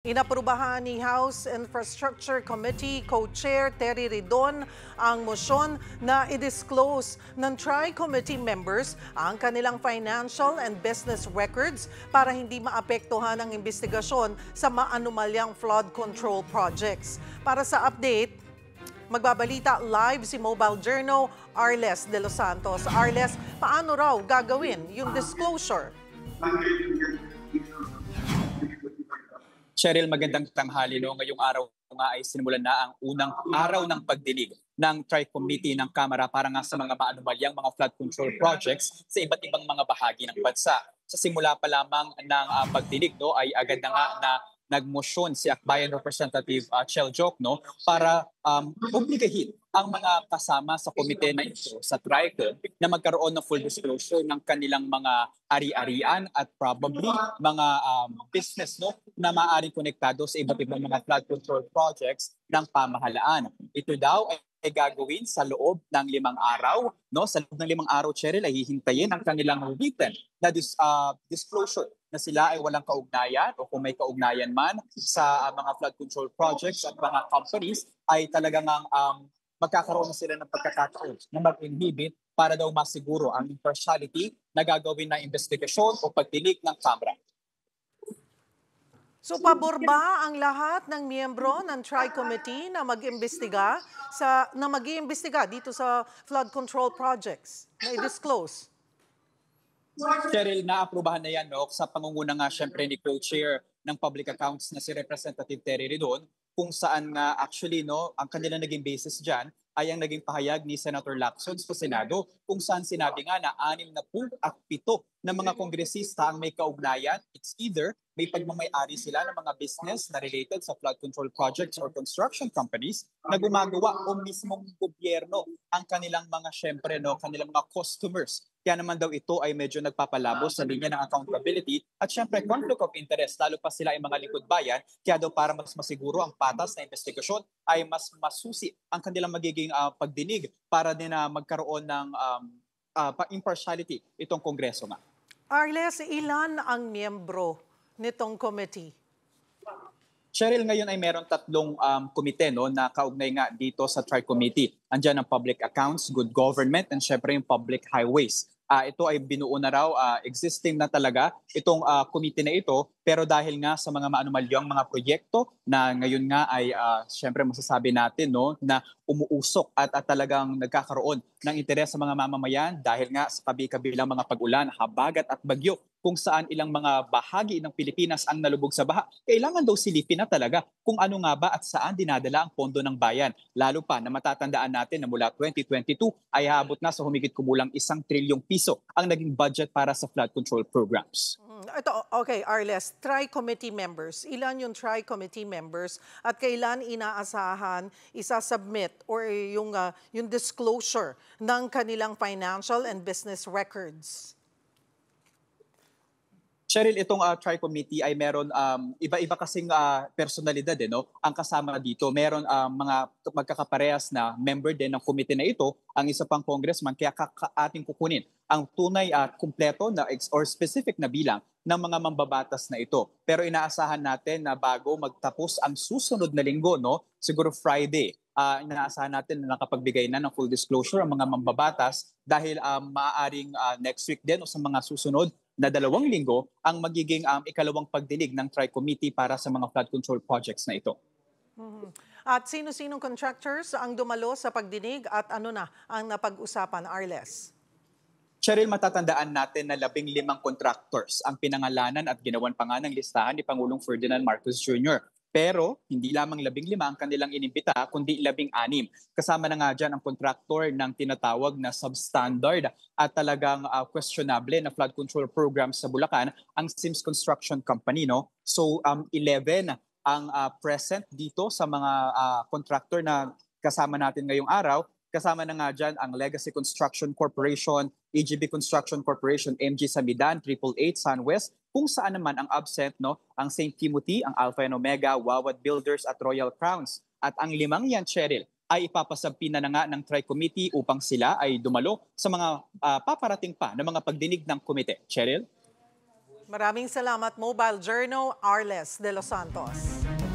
Inaprubahan ni House Infrastructure Committee Co-Chair Terry Ridon ang motion na i-disclose ng Tri-Committee members ang kanilang financial and business records para hindi maapektuhan ang investigasyon sa maanumalyang flood control projects. Para sa update, magbabalita live si Mobile Journal Arles de los Santos. Arles, paano raw gagawin yung disclosure? Cheryl, magandang tanghali. No? Ngayong araw nga ay sinimulan na ang unang araw ng pagdinig ng Tri-Committee ng Kamara para nga sa mga maanumalyang mga flood control projects sa iba't ibang mga bahagi ng bansa. Sa simula pa lamang ng pagdinig ay agad na nga na nagmosyon si Akbayan Representative Chel Jokno para obligahin ang mga kasama sa komite na ito sa TRICO na magkaroon ng full disclosure ng kanilang mga ari-arian at probably mga business na maaaring konektado sa iba't ibang mga flood control projects ng pamahalaan. Ito daw ay gagawin sa loob ng 5 araw. Sa loob ng 5 araw, Cheryl, ay hihintayin ang kanilang written na disclosure na sila ay walang kaugnayan o kung may kaugnayan man sa mga flood control projects at mga companies ay talagang magkakaroon na sila ng pagkakataon na mag-inhibit para daw masiguro ang impartiality na gagawin na investigasyon o pagdinig ng Kamara. So pabor ba ang lahat ng miyembro ng Tri-Committee na mag-imbestiga dito sa flood control projects na i-disclose? Cheryl, naaprubahan na yan sa pangunguna nga syempre ni Co-Chair ng Public Accounts na si Representative Terry Ridon, kung saan nga actually ang kanila naging basis dyan ay ang naging pahayag ni Senator Lacson sa Senado, kung saan sinabi nga na 67 na mga kongresista ang may kaugnayan. It's either may pagmamay-ari sila ng mga business na related sa flood control projects or construction companies na gumagawa o mismong gobyerno ang kanilang mga kanilang mga customers. Kaya naman daw ito ay medyo nagpapalabo sa linya ng accountability at syempre conflict of interest, lalo pa sila ay mga likod bayan. Kaya daw para mas masiguro ang patas na investigasyon ay mas masusi ang kanilang magiging pagdinig para din na magkaroon ng impartiality itong Kongreso nga. Arles, ilan ang miyembro nitong committee? Cheryl, ngayon ay meron 3 komite na kaugnay nga dito sa Tri-Committee. Andiyan ang Public Accounts, Good Government, and syempre yung Public Highways. Ito ay binuo na raw, existing na talaga itong komite na ito, pero dahil nga sa mga maanumalyang mga proyekto na ngayon nga ay syempre masasabi natin na umuusok at talagang nagkakaroon ng interes sa mga mamamayan dahil nga sa kabi-kabilang mga pag-ulan, habagat at bagyo, kung saan ilang mga bahagi ng Pilipinas ang nalubog sa baha. Kailangan daw silipin na talaga kung ano nga ba at saan dinadala ang pondo ng bayan. Lalo pa na matatandaan natin na mula 2022 ay habot na sa humigit kumulang 1 trilyong piso ang naging budget para sa flood control programs. Okay, Arles, Tri-Committee members. Ilan yung Tri-Committee members at kailan inaasahan isasubmit or yung disclosure ng kanilang financial and business records? Cheryl, itong Tri-Committee ay meron iba-iba kasing personalidad ang kasama dito. Meron mga magkakaparehas na member din ng komite na ito, ang isa pang congressman, kaya ating kukunin ang tunay at kumpleto na or specific na bilang ng mga mambabatas na ito. Pero inaasahan natin na bago magtapos ang susunod na linggo, siguro Friday, inaasahan natin na nakapagbigay na ng full disclosure ang mga mambabatas dahil maaaring next week din o sa mga susunod na 2 linggo ang magiging ikalawang pagdinig ng Tri-Committee para sa mga flood control projects na ito. At sino-sinong contractors ang dumalo sa pagdinig at ano na ang napag-usapan, Arles? Cheryl, matatandaan natin na 15 contractors ang pinangalanan at ginawan pa nga ng listahan ni Pangulong Ferdinand Marcos Jr. Pero hindi lamang 15 ang kanilang inimbita, kundi 16. Kasama na nga dyan ang contractor ng tinatawag na substandard at talagang questionable na flood control program sa Bulacan, ang Sims Construction Company. So 11 ang present dito sa mga contractor na kasama natin ngayong araw. Kasama na nga dyan ang Legacy Construction Corporation, EGB Construction Corporation, MG Samidan, 888 Sunwest, kung saan naman ang absent ang St. Timothy, ang Alpha and Omega, Wawad Builders at Royal Crowns. At ang 5 yan, Cheryl, ay ipapasabpina na nga ng Tri-Committee upang sila ay dumalo sa mga paparating pa na mga pagdinig ng komite. Cheryl? Maraming salamat, Mobile Journal, Arles de los Santos.